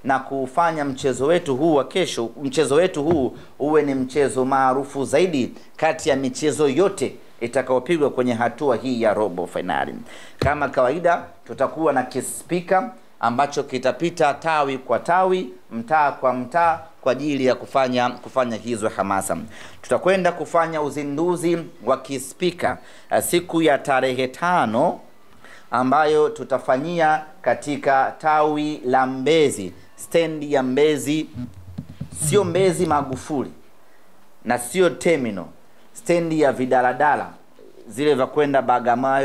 na kufanya mchezo wetu huu wa kesho, mchezo wetu huu uwe ni mchezo maarufu zaidi kati ya michezo yote itakayopigwa kwenye hatua hii ya robo finali. Kama kawaida tutakuwa na kispika ambacho kitapita tawi kwa tawi, mtaa kwa mtaa kwa ajili ya kufanya hizo hamasa. Tutakwenda kufanya uzinduzi wa kispika siku ya tarehe 5 ambayo tutafanyia katika tawi la Mbezi, stendi ya Mbezi, sio Mbezi Magufuli na sio terminal, stendi ya vidaladala zile za kwenda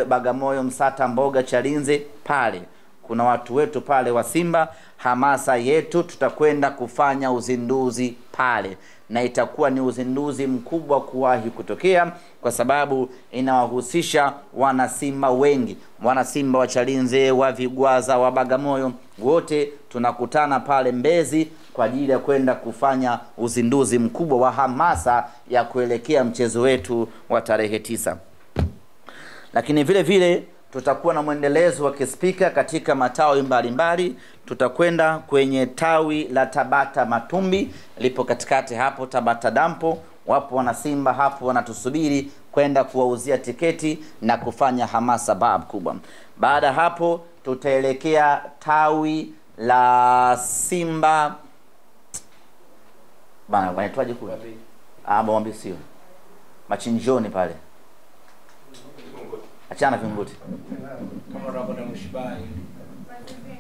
Bagamoyo, Msata, Mboga, Chalinze. Pale kuna watu wetu pale wa Simba, hamasa yetu, tutakwenda kufanya uzinduzi pale, na itakuwa ni uzinduzi mkubwa kuwahi kutokea kwa sababu inawahusisha wana Simba wengi, wana Simba wa Chalinze, wa Vigwaza, wa Bagamoyo, wote tunakutana pale Mbezi kwa ajili ya kwenda kufanya uzinduzi mkubwa wa hamasa ya kuelekea mchezo wetu wa tarehe 9. Lakini vile vile tutakuwa na mwendelezo wa kispika katika matawi mbalimbali. Tutakwenda kwenye tawi la Tabata Matumbi, lipo katikati hapo Tabata Dampo. Wapo wana Simba hapo wanatusubiri kwenda kuwauzia tiketi na kufanya hamasa kubwa. Baada hapo tutaelekea tawi la Simba bana, wanaitwaje kule? Mwambi sio. Machinjoni pale. Achana Vinguti.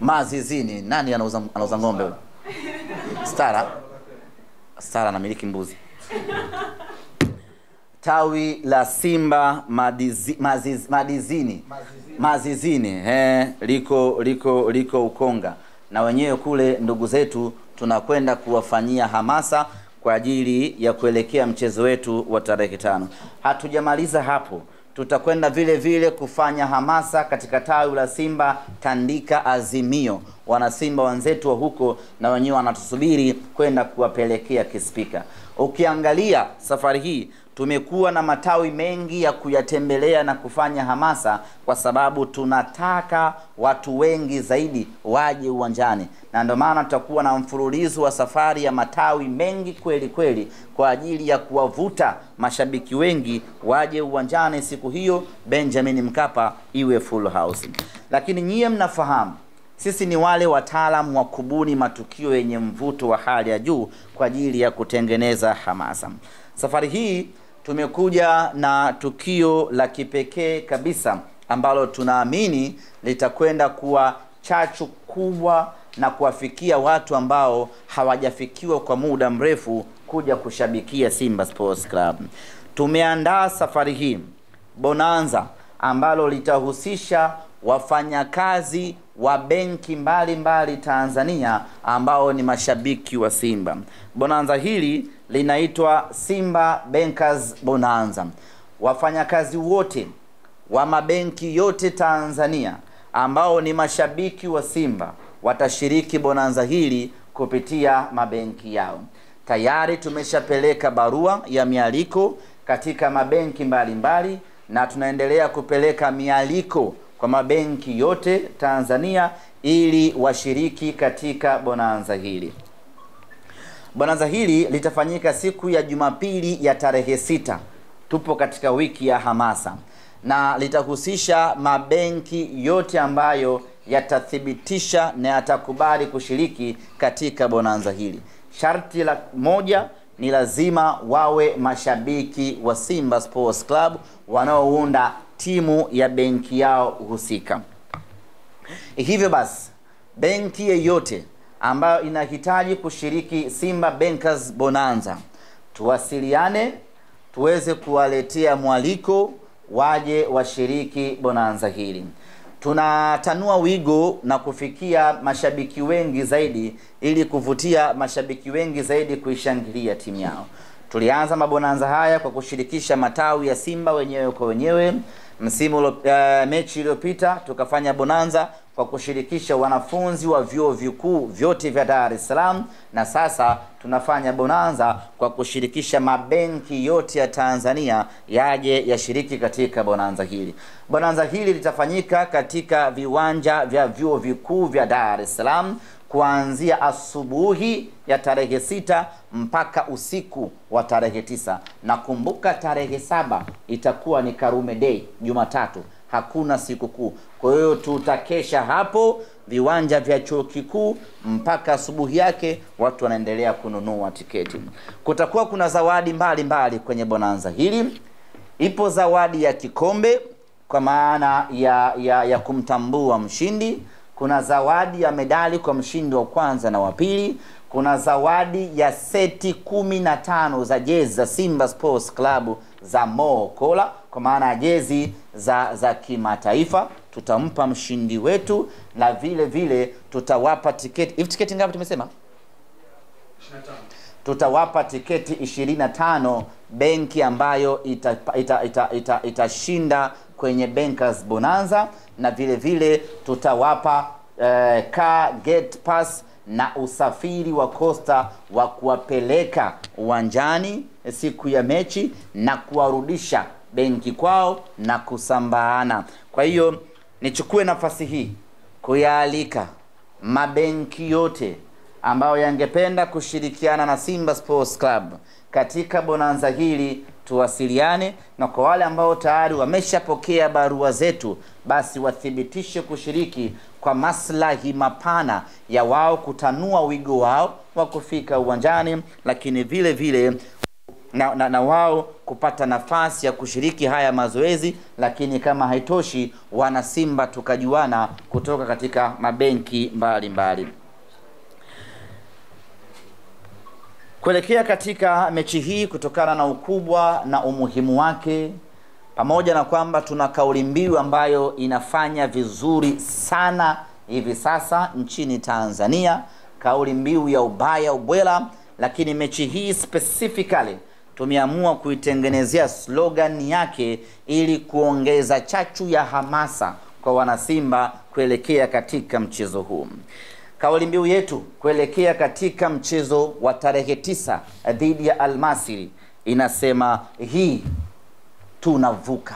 Mazizini, nani anauza ng'ombe? Stara anamiliki mbuzi. Tawi la Simba Mazizini, liko Ukonga. Na wenyewe kule ndugu zetu tunakwenda kuwafanyia hamasa kwa ajili ya kuelekea mchezo wetu wa tarehe 5. Hatujamaliza hapo. Tutakwenda vile vile kufanya hamasa katika tawi la Simba Tandika Azimio. Wana Simba wenzetu wa huko na wenyewe wanatusubiri kwenda kuwapelekea kispika. Ukiangalia safari hii tumekuwa na matawi mengi ya kuyatembelea na kufanya hamasa kwa sababu tunataka watu wengi zaidi waje uwanjani. Na ndio maana tutakuwa na mfululizo wa safari ya matawi mengi kweli kweli kwa ajili ya kuwavuta mashabiki wengi waje uwanjani siku hiyo Benjamin Mkapa iwe full house. Lakini nyie mnafahamu sisi ni wale wataalamu wa kubuni matukio yenye mvuto wa hali ya juu kwa ajili ya kutengeneza hamasa. Safari hii tumekuja na tukio la kipekee kabisa ambalo tunaamini litakwenda kuwa chachu kubwa na kuwafikia watu ambao hawajafikiwa kwa muda mrefu kuja kushabikia Simba Sports Club. Tumeandaa safari hii bonanza ambalo litahusisha wafanyakazi wa benki mbalimbali Tanzania ambao ni mashabiki wa Simba. Bonanza hili linaitwa Simba Bankers Bonanza. Wafanyakazi wote wa mabenki yote Tanzania ambao ni mashabiki wa Simba watashiriki bonanza hili kupitia mabenki yao. Tayari tumeshapeleka barua ya mialiko katika mabenki mbalimbali na tunaendelea kupeleka mialiko kwa mabenki yote Tanzania ili washiriki katika bonanza hili. Bonanza hili litafanyika siku ya Jumapili ya tarehe 6. Tupo katika wiki ya hamasa na litahusisha mabenki yote ambayo yatathibitisha na yatakubali kushiriki katika bonanza hili. Sharti la moja ni lazima wawe mashabiki wa Simba Sports Club wanaounda timu ya benki yao husika. Hivyo basi benki yeyote ambayo inahitaji kushiriki Simba Bankers Bonanza, tuwasiliane tuweze kuwaletea mwaliko waje washiriki bonanza hili. Tunatanua wigo na kufikia mashabiki wengi zaidi ili kuvutia mashabiki wengi zaidi kuishangilia timu yao. Tulianza mabonanza haya kwa kushirikisha matawi ya Simba wenyewe kwa wenyewe, Mechi iliyopita tukafanya bonanza kwa kushirikisha wanafunzi wa vyuo vikuu vyote vya Dar es Salaam, na sasa tunafanya bonanza kwa kushirikisha mabenki yote ya Tanzania yaje yashiriki katika bonanza hili. Bonanza hili litafanyika katika viwanja vya vyuo vikuu vya Dar es Salaam kuanzia asubuhi ya tarehe 6 mpaka usiku wa tarehe 9. Na kumbuka tarehe 7 itakuwa ni Karume Day, Jumatatu, hakuna sikukuu. Kwa hiyo tutakesha hapo viwanja vya chuo kikuu mpaka asubuhi yake, watu wanaendelea kununua tiketi. Kutakuwa kuna zawadi mbalimbali kwenye bonanza hili. Ipo zawadi ya kikombe kwa maana ya kumtambua mshindi. Kuna zawadi ya medali kwa mshindi wa kwanza na wa pili. Kuna zawadi ya seti 15 za jezi za Simba Sports Club za Mo Kola, kwa maana ya jezi za kimataifa tutampa mshindi wetu, na vile vile tutawapa tiketi. Hivi tiketi ngapi tumesema? 25. Tutawapa tiketi 25 benki ambayo itashinda kwenye Bankers Bonanza, na vile vile tutawapa car gate pass na usafiri wa Costa wa kuwapeleka uwanjani siku ya mechi na kuwarudisha benki kwao na kusambaana. Kwa hiyo nichukue nafasi hii kuyaalika mabenki yote ambayo yangependa kushirikiana na Simba Sports Club katika bonanza hili tuwasiliane, na kwa wale ambao tayari wameshapokea barua zetu, basi wathibitishe kushiriki kwa maslahi mapana ya wao kutanua wigo wao wa kufika uwanjani, lakini vile vile na wao kupata nafasi ya kushiriki haya mazoezi. Lakini kama haitoshi, wana Simba tukajuana kutoka katika mabenki mbalimbali. Kuelekea katika mechi hii, kutokana na ukubwa na umuhimu wake, pamoja na kwamba tuna kauli mbiu ambayo inafanya vizuri sana hivi sasa nchini Tanzania, kauli mbiu ya ubaya ubwela, lakini mechi hii specifically tumeamua kuitengenezea slogan yake ili kuongeza chachu ya hamasa kwa wanasimba kuelekea katika mchezo huu. Kauli mbiu yetu kuelekea katika mchezo wa tarehe 9 dhidi ya Al-Masry inasema hii tunavuka.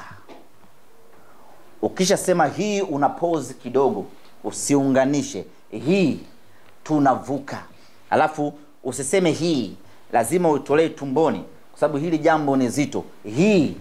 Ukisha sema hii, una pause kidogo, usiunganishe hii tunavuka, alafu usiseme hii, lazima utolee tumboni kwa sababu hili jambo ni zito. Hii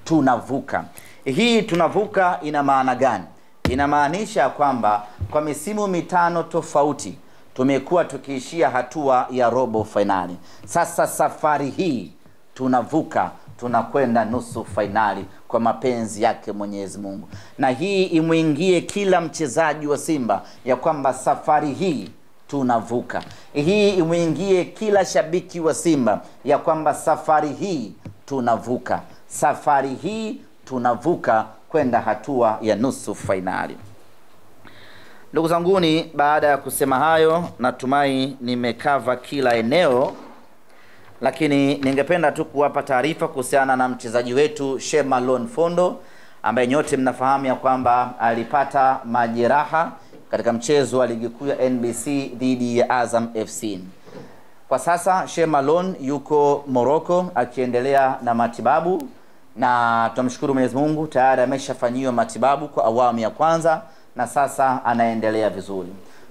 tunavuka. Hii tunavuka ina maana gani? Inamaanisha kwamba kwa misimu 5 tofauti tumekuwa tukiishia hatua ya robo finali. Sasa safari hii tunavuka, tunakwenda nusu finali kwa mapenzi yake Mwenyezi Mungu. Na hii imuingie kila mchezaji wa Simba ya kwamba safari hii tunavuka. Hii imuingie kila shabiki wa Simba ya kwamba safari hii tunavuka. Safari hii tunavuka kwenda hatua ya nusu finali. Ndugu zanguni, baada ya kusema hayo, natumai nimekava kila eneo, lakini ningependa tu kuwapa taarifa kuhusiana na mchezaji wetu Shemalon Fondo, ambaye nyote mnafahamu ya kwamba alipata majeraha katika mchezo wa ligi kuu ya NBC dhidi ya Azam FC. Kwa sasa Shemalon yuko Morocco akiendelea na matibabu, na tunamshukuru Mwenyezi Mungu tayari ameshafanyiwa matibabu kwa awamu ya kwanza na sasa anaendelea vizuri.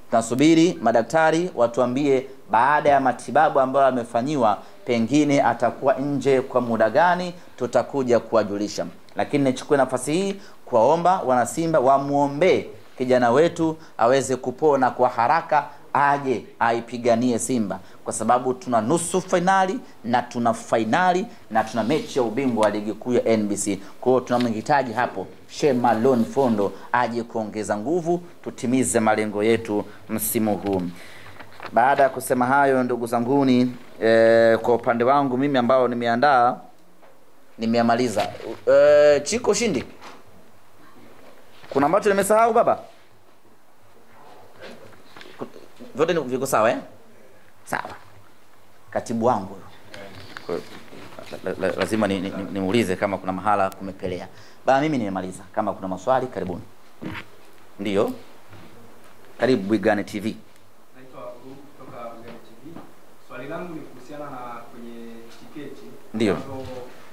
Tunasubiri madaktari watuambie baada ya matibabu ambayo amefanyiwa pengine atakuwa nje kwa muda gani, tutakuja kuwajulisha. Lakini nichukue nafasi hii kuwaomba wanasimba wamuombe kijana wetu aweze kupona kwa haraka, aje aipiganie Simba, kwa sababu tuna nusu finali na tuna finali na tuna mechi ya ubingwa wa ligi kuu ya NBC. Kwa hiyo tunamhitaji hapo Shemalon Fondo aje kuongeza nguvu, tutimize malengo yetu msimu huu. Baada ya kusema hayo, ndugu zanguni, kwa upande wangu mimi ambao nimeandaa nimeamaliza. Chiko Shindi, kuna ambacho nimesahau baba? Vyote viko sawa Sawa. Katibu wangu. lazima nimuulize kama kuna mahala kumepelea. Bana, mimi nimemaliza. Kama kuna maswali karibuni. Ndio. Karibu Bwigane TV. Naitwa Guru kutoka Bwigane TV. Swali langu ni kuhusiana na kwenye tiketi. Ndio.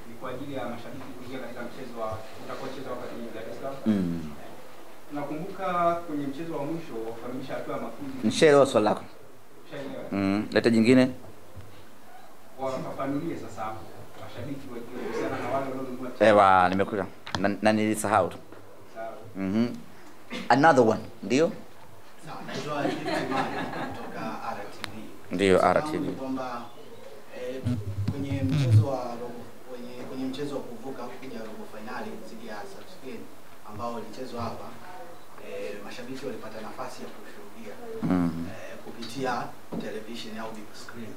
Ni kwa ajili ya mashabiki kuingia katika mchezo wa utakaochezwa hapa jijini Dar es Salaam. Nakumbuka kwenye mchezo wa mwisho kukamilisha hatua ya makundi. Nishaelewa swali lako. Leta jingine. Wafafanulie sasa hapo mashabiki kuhusiana na wale wanaonunua. Nimekuja. Na nilisahau tu. Another one, ndio? Sawa, naitwa Iftimani kutoka RTV. Ndio, RTV. Kwamba kwenye mchezo wa kuvuka kuja robo finali dhidi ya South Spain ambao ulichezwa hapa, mashabiki walipata nafasi ya kushuhudia kupitia television au big screen.